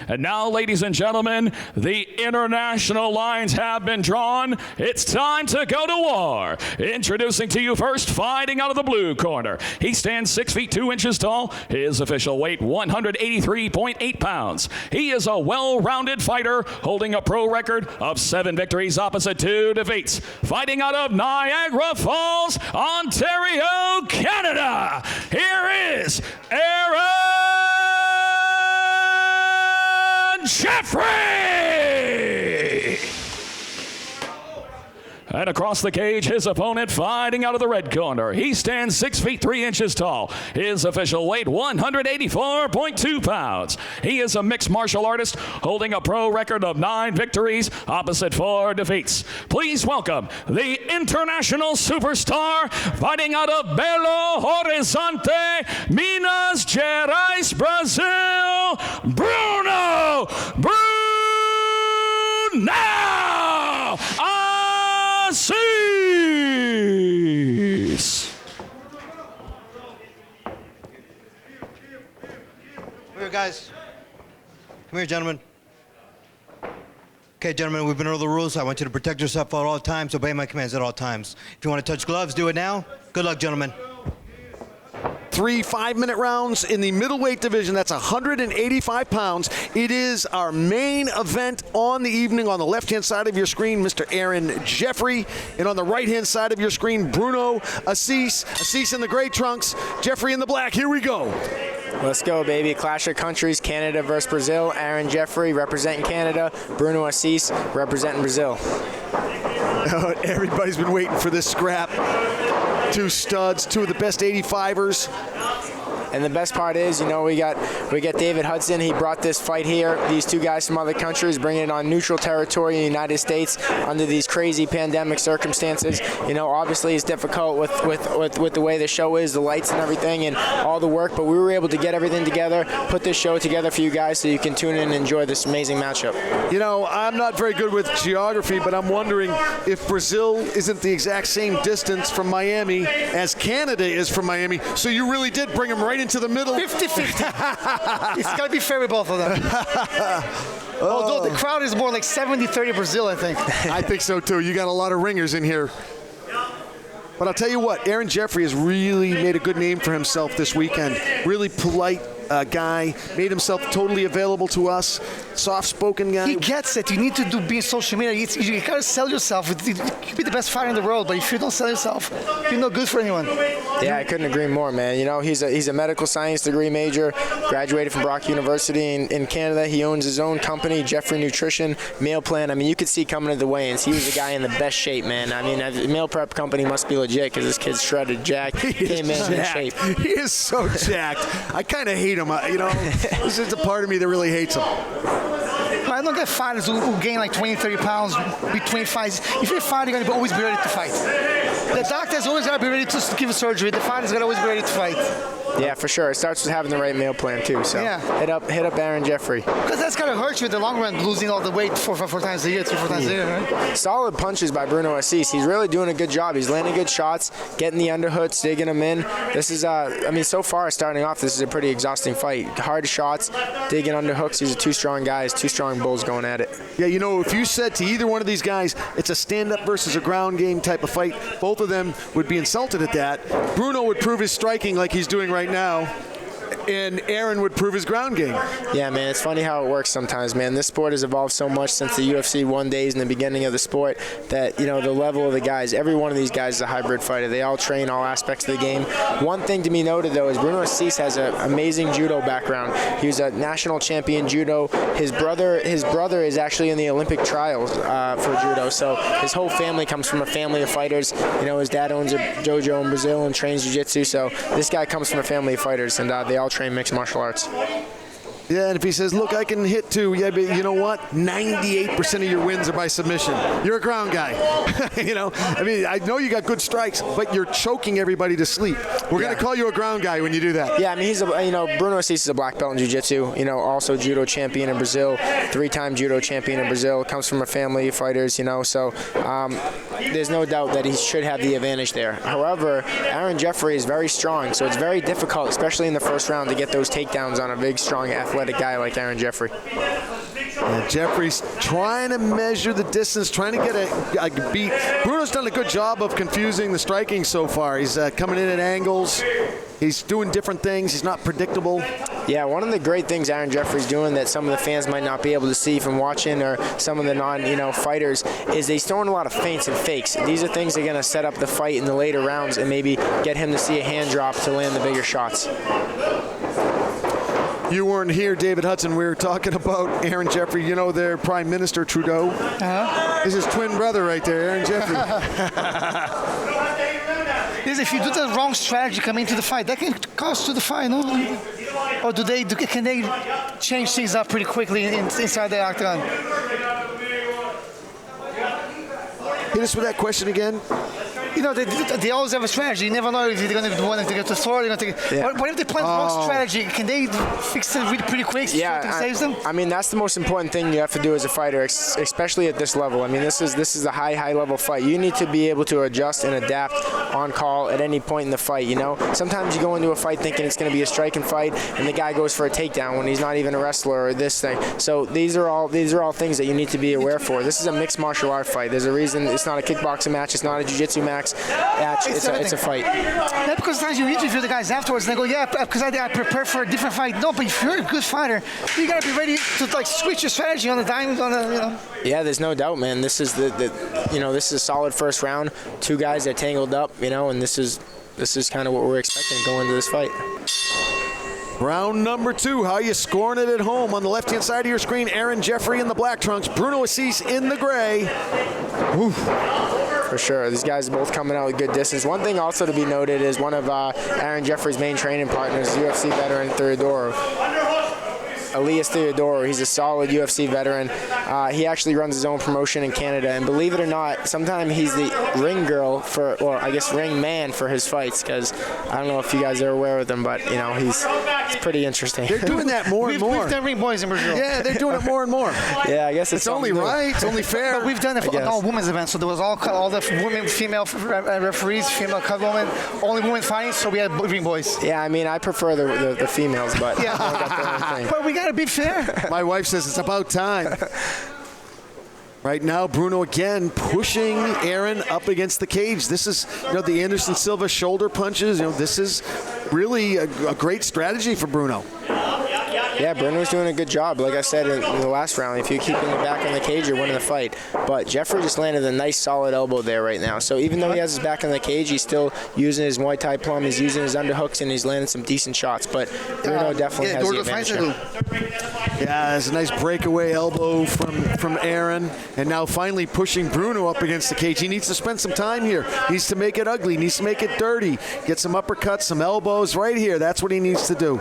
And now, ladies and gentlemen, the international lines have been drawn. It's time to go to war. Introducing to you first, fighting out of the blue corner. He stands 6 feet 2 inches tall. His official weight, 183.8 pounds. He is a well-rounded fighter, holding a pro record of 7 victories opposite 2 defeats. Fighting out of Niagara Falls, Ontario, Canada. Here is Aaron Jeffrey! And across the cage, his opponent fighting out of the red corner. He stands 6 feet 3 inches tall. His official weight, 184.2 pounds. He is a mixed martial artist, holding a pro record of 9 victories, opposite 4 defeats. Please welcome the international superstar, fighting out of Belo Horizonte, Minas Gerais, Brazil, Bruno Assis! Come here, guys. Come here, gentlemen. Okay, gentlemen, we've been over the rules. I want you to protect yourself at all times. Obey my commands at all times. If you want to touch gloves, do it now. Good luck, gentlemen. 3 5-minute rounds in the middleweight division. That's 185 pounds. It is our main event on the evening. On the left-hand side of your screen, Mr. Aaron Jeffrey. And on the right-hand side of your screen, Bruno Assis. Assis in the gray trunks, Jeffrey in the black. Here we go. Let's go, baby. Clash of countries, Canada versus Brazil. Aaron Jeffrey representing Canada. Bruno Assis representing Brazil. Everybody's been waiting for this scrap. 2 studs, 2 of the best 85ers. And the best part is, you know, we got David Hudson. He brought this fight here. These 2 guys from other countries bringing it on neutral territory in the United States under these crazy pandemic circumstances. You know, obviously it's difficult with the way the show is, the lights and everything, and all the work. But we were able to get everything together, put this show together for you guys, so you can tune in and enjoy this amazing matchup. You know, I'm not very good with geography, but I'm wondering if Brazil isn't the exact same distance from Miami as Canada is from Miami. So you really did bring them right into the middle. 50-50. It's got to be fair with both of them. Although the crowd is more like 70-30 Brazil, I think. I think so, too. You got a lot of ringers in here. But I'll tell you what, Aaron Jeffrey has really made a good name for himself this weekend. Really polite guy, made himself totally available to us, soft-spoken guy. He gets it. You need to be in social media. You got to sell yourself. You can be the best fighter in the world, but if you don't sell yourself, you're not good for anyone. Yeah, I couldn't agree more, man. You know, he's a medical science degree major, graduated from Brock University in Canada. He owns his own company, Jeffrey Nutrition, Meal Plan. I mean, you could see coming to the weigh-ins, he was a guy in the best shape, man. I mean, the meal prep company must be legit because this kid's shredded, jacked, came in shape. He is so jacked. I kind of hate him. You know, there's just a part of me that really hates him. I don't get fighters who gain like 20, 30 pounds between fights. If you're fighting, you're going to always be ready to fight. The doctor's always got to be ready to give a surgery. The fighter's got to always be ready to fight. Yeah, for sure. It starts with having the right meal plan too. So yeah. hit up Aaron Jeffrey. Because that's gonna hurt you in the long run, losing all the weight 4 times a year, 3-4 times a year, right? Solid punches by Bruno Assis. He's really doing a good job. He's landing good shots, getting the underhooks, digging them in. This is, I mean, so far starting off, this is a pretty exhausting fight. Hard shots, digging underhooks. These are 2 strong guys, 2 strong bulls going at it. Yeah, you know, if you said to either one of these guys, it's a stand-up versus a ground game type of fight, both of them would be insulted at that. Bruno would prove his striking like he's doing right now, and Aaron would prove his ground game. Yeah, man, it's funny how it works sometimes, man. This sport has evolved so much since the UFC 1 days in the beginning of the sport that, you know, the level of the guys, every one of these guys is a hybrid fighter. They all train all aspects of the game. One thing to be noted, though, is Bruno Assis has an amazing judo background. He was a national champion judo. His brother is actually in the Olympic trials for judo, so his whole family comes from a family of fighters. You know, his dad owns a dojo in Brazil and trains jiu-jitsu, so this guy comes from a family of fighters, and they all train mixed martial arts. Yeah, and if he says, look, I can hit too, yeah, but you know what? 98% of your wins are by submission. You're a ground guy. You know, I mean, I know you got good strikes, but you're choking everybody to sleep. We're going to call you a ground guy when you do that. Yeah, I mean, Bruno Assis is a black belt in jiu-jitsu, you know, also judo champion in Brazil, 3-time judo champion in Brazil, comes from a family of fighters, you know, so there's no doubt that he should have the advantage there. However, Aaron Jeffrey is very strong, so it's very difficult, especially in the first round, to get those takedowns on a big, strong, athletic guy like Aaron Jeffrey. And Jeffrey's trying to measure the distance, trying to get a beat. Bruno's done a good job of confusing the striking so far. He's coming in at angles. He's doing different things. He's not predictable. Yeah, one of the great things Aaron Jeffrey's doing that some of the fans might not be able to see from watching, or some of the fighters, is he's throwing a lot of feints and fakes. These are things that are going to set up the fight in the later rounds and maybe get him to see a hand drop to land the bigger shots. You weren't here, David Hudson. We were talking about Aaron Jeffrey. You know their Prime Minister, Trudeau. This is his twin brother right there, Aaron Jeffrey. If you do the wrong strategy coming into the fight, that can cost you the fight, no? Or can they change things up pretty quickly inside the octagon? Hit us with that question again. They always have a strategy. You never know if they're going to want to get to throw. What if they plan the wrong strategy? Can they fix it really pretty quick? Yeah, saves them? I mean, that's the most important thing you have to do as a fighter, especially at this level. I mean, this is a high level fight. You need to be able to adjust and adapt on call at any point in the fight. Sometimes you go into a fight thinking it's going to be a striking fight, and the guy goes for a takedown when he's not even a wrestler or this thing. So these are all things that you need to be aware for. This is a mixed martial art fight. There's a reason it's not a kickboxing match. It's not a jiu-jitsu match. It's a fight. Yeah, because sometimes you interview the guys afterwards and they go, yeah, because I prepare for a different fight. No, but if you're a good fighter, you got to be ready to switch your strategy on the dime. Yeah, there's no doubt, man. This is this is a solid first round. Two guys that tangled up, and this is kind of what we're expecting going into this fight. Round number 2. How you scoring it at home? On the left-hand side of your screen, Aaron Jeffrey in the black trunks, Bruno Assis in the gray. Oof. For sure. These guys are both coming out with good distance. One thing also to be noted is one of Aaron Jeffrey's main training partners, UFC veteran Theodoro. Elias Theodoro. He's a solid UFC veteran. He actually runs his own promotion in Canada, and believe it or not, sometimes he's the ring girl ring man for his fights, because I don't know if you guys are aware of him, but he's pretty interesting. They're doing that more and more. We've done ring boys in Brazil. Yeah, they're doing it more and more. Yeah, I guess it's only right. It's only fair. But we've done it for all women's events, so there was all the women, female referees, female cut women, only women fighting, so we had ring boys. Yeah, I mean, I prefer the females, but yeah. They got their own thing. But we got to be fair. My wife says it's about time. Right now, Bruno again pushing Aaron up against the cage. This is, the Anderson Silva shoulder punches. This is really a great strategy for Bruno. Yeah, Bruno's doing a good job. Like I said in the last round, if you keep him back in the cage, you're winning the fight. But Jeffrey just landed a nice, solid elbow there right now. So even though he has his back in the cage, he's still using his Muay Thai plum, he's using his underhooks, and he's landing some decent shots. But Bruno definitely has the advantage there. Yeah, there's a nice breakaway elbow from Aaron. And now finally pushing Bruno up against the cage. He needs to spend some time here. He needs to make it ugly. He needs to make it dirty. Get some uppercuts, some elbows right here. That's what he needs to do.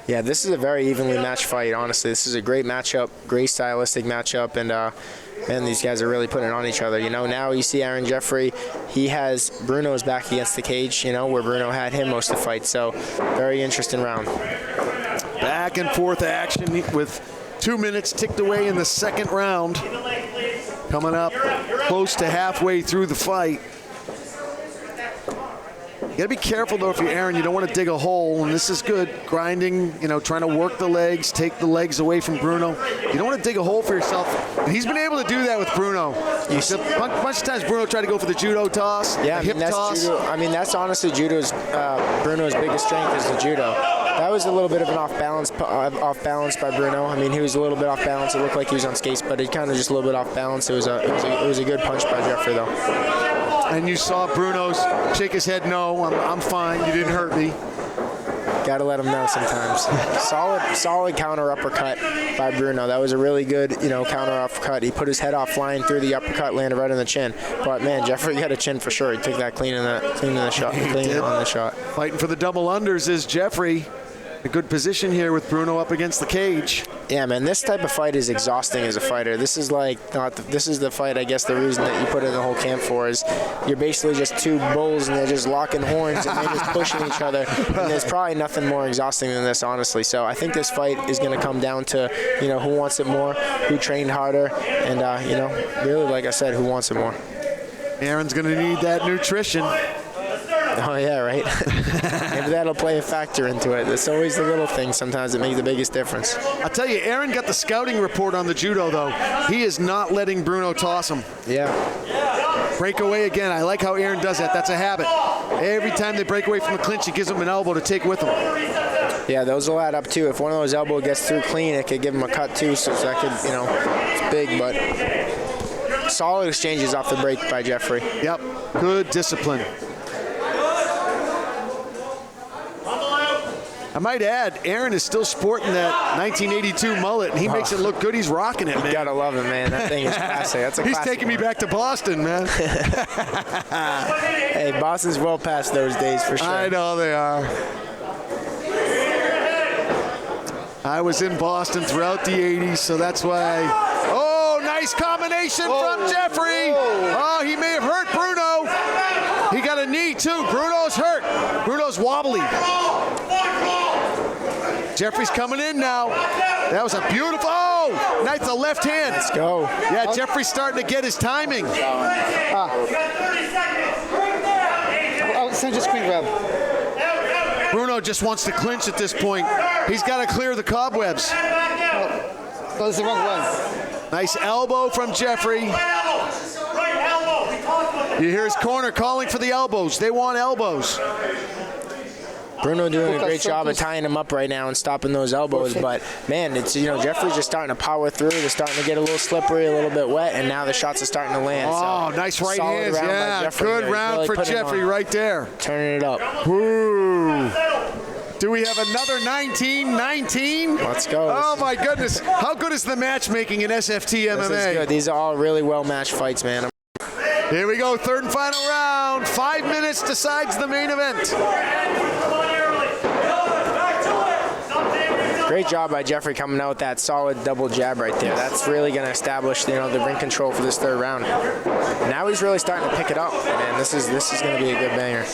Yeah, this is a very evenly matched fight, honestly. This is a great matchup, great stylistic matchup, and these guys are really putting it on each other. Now you see Aaron Jeffrey, he has Bruno's back against the cage, where Bruno had him most of the fight. So, very interesting round. Back and forth action with 2 minutes ticked away in the second round. Coming up close to halfway through the fight. You got to be careful, though, if you're Aaron. You don't want to dig a hole, and this is good. Grinding, trying to work the legs, take the legs away from Bruno. You don't want to dig a hole for yourself. And he's been able to do that with Bruno. A bunch of times Bruno tried to go for the judo toss, hip toss. Judo. I mean, that's honestly Bruno's biggest strength is the judo. That was a little bit of an off balance by Bruno. I mean, he was a little bit off balance. It looked like he was on skates, but it kind of just a little bit off balance. It was a good punch by Jeffrey, though. And you saw Bruno's shake his head, no, I'm fine, you didn't hurt me. Got to let him know sometimes. Solid counter uppercut by Bruno. That was a really good, counter uppercut. He put his head off flying through the uppercut, landed right on the chin. But man, Jeffrey got a chin for sure. He took that clean on the shot. Fighting for the double unders is Jeffrey. A good position here with Bruno up against the cage. Yeah, man, this type of fight is exhausting as a fighter. This is this is the fight, I guess, the reason that you put in the whole camp for is you're basically just two bulls and they're just locking horns and they're just pushing each other. And there's probably nothing more exhausting than this, honestly. So I think this fight is going to come down to, who wants it more, who trained harder, and, really, like I said, who wants it more. Aaron's going to need that nutrition. Oh, yeah, right? Maybe that'll play a factor into it. It's always the little things sometimes that make the biggest difference. I'll tell you, Aaron got the scouting report on the judo, though. He is not letting Bruno toss him. Yeah. Break away again. I like how Aaron does that. That's a habit. Every time they break away from the clinch, he gives them an elbow to take with him. Yeah, those will add up, too. If one of those elbows gets through clean, it could give him a cut, too. So that could, it's big, but solid exchanges off the break by Jeffrey. Yep. Good discipline. I might add, Aaron is still sporting that 1982 mullet, and he makes it look good. He's rocking it, man. You gotta love it, man. That thing is classic. That's a He's classic taking me back to Boston, man. Hey, Boston's well past those days for sure. I know they are. I was in Boston throughout the 80s, so that's why. Oh, nice combination from Jeffrey. Oh, he may have hurt Bruno. He got a knee, too. Bruno's hurt. Bruno's wobbly. Jeffrey's coming in now. That was a beautiful, nice the left hand. Let's go. Yeah, Jeffrey's starting to get his timing. I'll send you a screen grab. Bruno just wants to clinch at this point. He's got to clear the cobwebs. Oh, this is the wrong one. Nice elbow from Jeffrey. You hear his corner calling for the elbows. They want elbows. Bruno doing a great job of tying him up right now and stopping those elbows, but man, it's Jeffrey's just starting to power through. They're starting to get a little slippery, a little bit wet, and now the shots are starting to land. Oh, so nice right hands. Yeah, good round really for Jeffrey right there. Turning it up. Woo. Do we have another 19-19? Let's go. Oh my goodness. How good is the matchmaking in SFT MMA? This is good. These are all really well-matched fights, man. Here we go, third and final round. 5 minutes decides the main event. Great job by Jeffrey coming out with that solid double jab right there. That's really going to establish, the ring control for this third round. Now he's really starting to pick it up, man. This is going to be a good banger.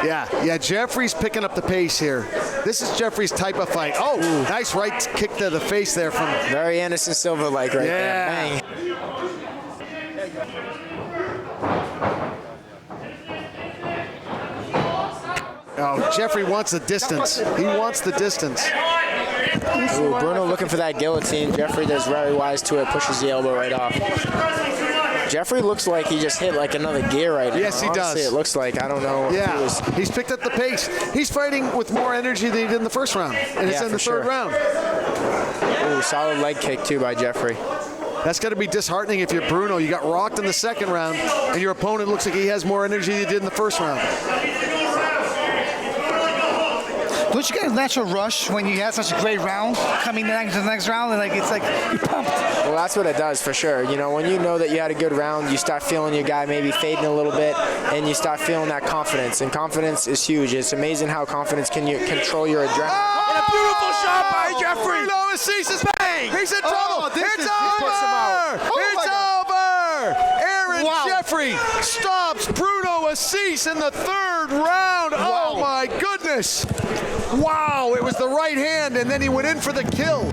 Yeah, Jeffrey's picking up the pace here. This is Jeffrey's type of fight. Oh, nice right kick to the face there from. Very Anderson Silva-like right there. Bang. Oh, Jeffrey wants the distance. He wants the distance. Ooh, Bruno looking for that guillotine. Jeffrey does very wise to it, pushes the elbow right off. Jeffrey looks like he just hit like another gear right now. Yes, he Honestly, does. It looks like. I don't know. Yeah, he's picked up the pace. He's fighting with more energy than he did in the first round, and it's in the third round. Ooh, solid leg kick too by Jeffrey. That's got to be disheartening if you're Bruno. You got rocked in the second round, and your opponent looks like he has more energy than he did in the first round. Don't you get a natural rush when you have such a great round coming into the next round, and it's like you're pumped? Well, that's what it does for sure. When you know that you had a good round, you start feeling your guy maybe fading a little bit, and you start feeling that confidence. And confidence is huge. It's amazing how confidence can control your adrenaline. Oh! And a beautiful shot by Jeffrey. Bruno Assis is bang. He's in trouble. It's over. It's over. Aaron Jeffrey stops Bruno Assis in the third round. Wow. Oh my goodness. Wow, it was the right hand, and then he went in for the kill.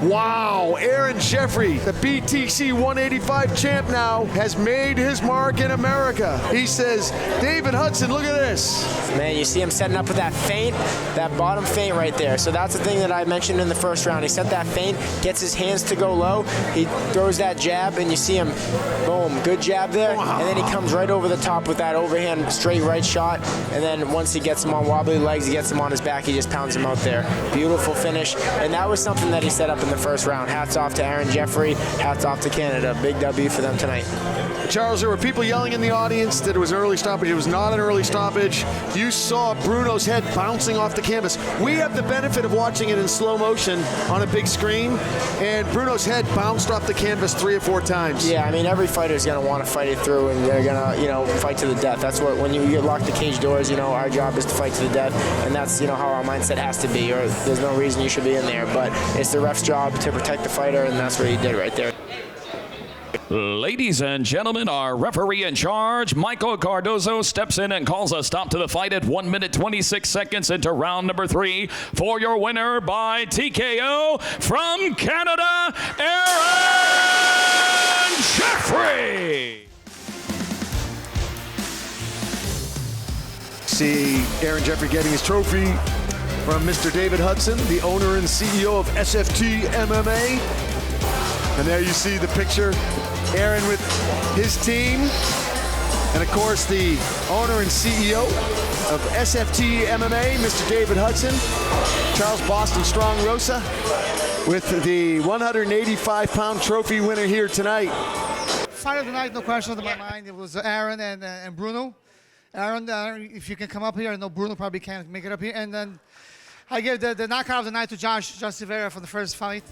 Wow, Aaron Jeffrey, the BTC 185 champ now, has made his mark in America. He says, David Hudson, look at this. Man, you see him setting up with that feint, that bottom feint right there. So that's the thing that I mentioned in the first round. He set that feint, gets his hands to go low, he throws that jab, and you see him, boom, good jab there, and then he comes right over the top with that overhand straight right shot, and then once he gets him on wobbly legs, he gets him on his back, he just pounds him out there. Beautiful finish, and that was something that he set up in the first round. Hats off to Aaron Jeffrey, hats off to Canada. Big W for them tonight. Charles, there were people yelling in the audience that it was an early stoppage. It was not an early stoppage. You saw Bruno's head bouncing off the canvas. We have the benefit of watching it in slow motion on a big screen, and Bruno's head bounced off the canvas 3 or 4 times. Yeah, I mean, every fighter is going to want to fight it through, and they're going to, fight to the death. That's what, when you lock the cage doors, our job is to fight to the death, and that's, how our mindset has to be, or there's no reason you should be in there. But it's the ref's job to protect the fighter, and that's what he did right there. Ladies and gentlemen, our referee in charge, Michael Cardozo, steps in and calls a stop to the fight at 1 minute 26 seconds into round number 3 for your winner by TKO from Canada, Aaron Jeffrey. See Aaron Jeffrey getting his trophy from Mr. David Hudson, the owner and CEO of SFT MMA. And there you see the picture, Aaron with his team. And of course, the owner and CEO of SFT MMA, Mr. David Hudson. Charles Boston Strong Rosa with the 185-pound trophy winner here tonight. Fight of the night, no question in my mind. It was Aaron and Bruno. Aaron, if you can come up here, I know Bruno probably can't make it up here. And then I give the knockout of the night to Josh Silveira for the first fight.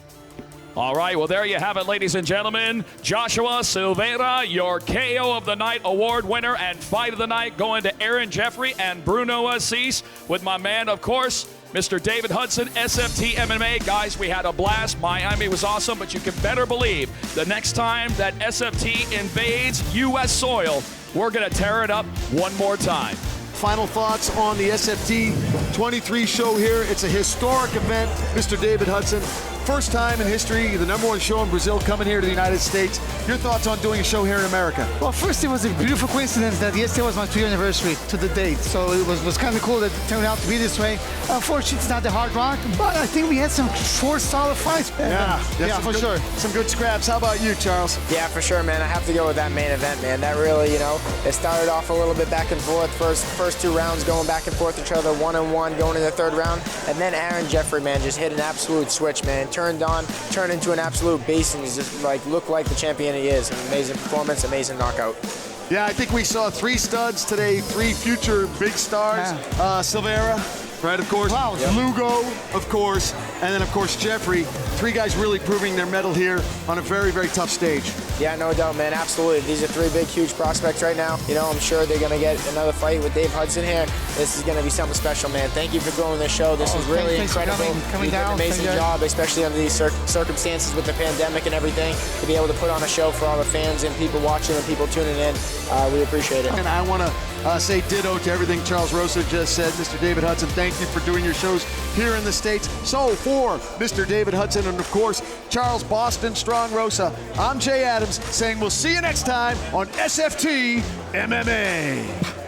All right, well, there you have it, ladies and gentlemen. Joshua Silveira, your KO of the Night award winner, and fight of the night going to Aaron Jeffrey and Bruno Assis with my man, of course, Mr. David Hudson, SFT MMA. Guys, we had a blast. Miami was awesome, but you can better believe the next time that SFT invades U.S. soil, we're going to tear it up one more time. Final thoughts on the SFT 23 show here. It's a historic event, Mr. David Hudson. First time in history, the #1 show in Brazil coming here to the United States. Your thoughts on doing a show here in America? Well, first, it was a beautiful coincidence that yesterday was my 2-year anniversary to the date. So it was kind of cool that it turned out to be this way. Unfortunately, it's not the Hard Rock, but I think we had some short, solid fights. Yeah, for sure. Some good scraps. How about you, Charles? Yeah, for sure, man. I have to go with that main event, man. That really, it started off a little bit back and forth. First 2 rounds going back and forth each other, 1-1 going in the 3rd round. And then Aaron Jeffrey, man, just hit an absolute switch, man. Turned into an absolute beast, and he's just looked like the champion he is. An amazing performance, amazing knockout. Yeah, I think we saw 3 studs today, 3 future big stars. Silveira, right, of course. Wow. Lugo, of course. And then, of course, Jeffrey. 3 guys really proving their mettle here on a very, very tough stage. Yeah, no doubt, man. Absolutely. These are 3 big, huge prospects right now. I'm sure they're going to get another fight with Dave Hudson here. This is going to be something special, man. Thank you for doing this show. This is really incredible. Coming You did down. an amazing job, especially under these circumstances with the pandemic and everything, to be able to put on a show for all the fans and people watching and people tuning in. We appreciate it. And I want to say ditto to everything Charles Rosa just said. Mr. David Hudson, thank you for doing your shows here in the States. So for Mr. David Hudson and, of course, Charles Boston Strong Rosa, I'm Jay Adams saying we'll see you next time on SFT MMA.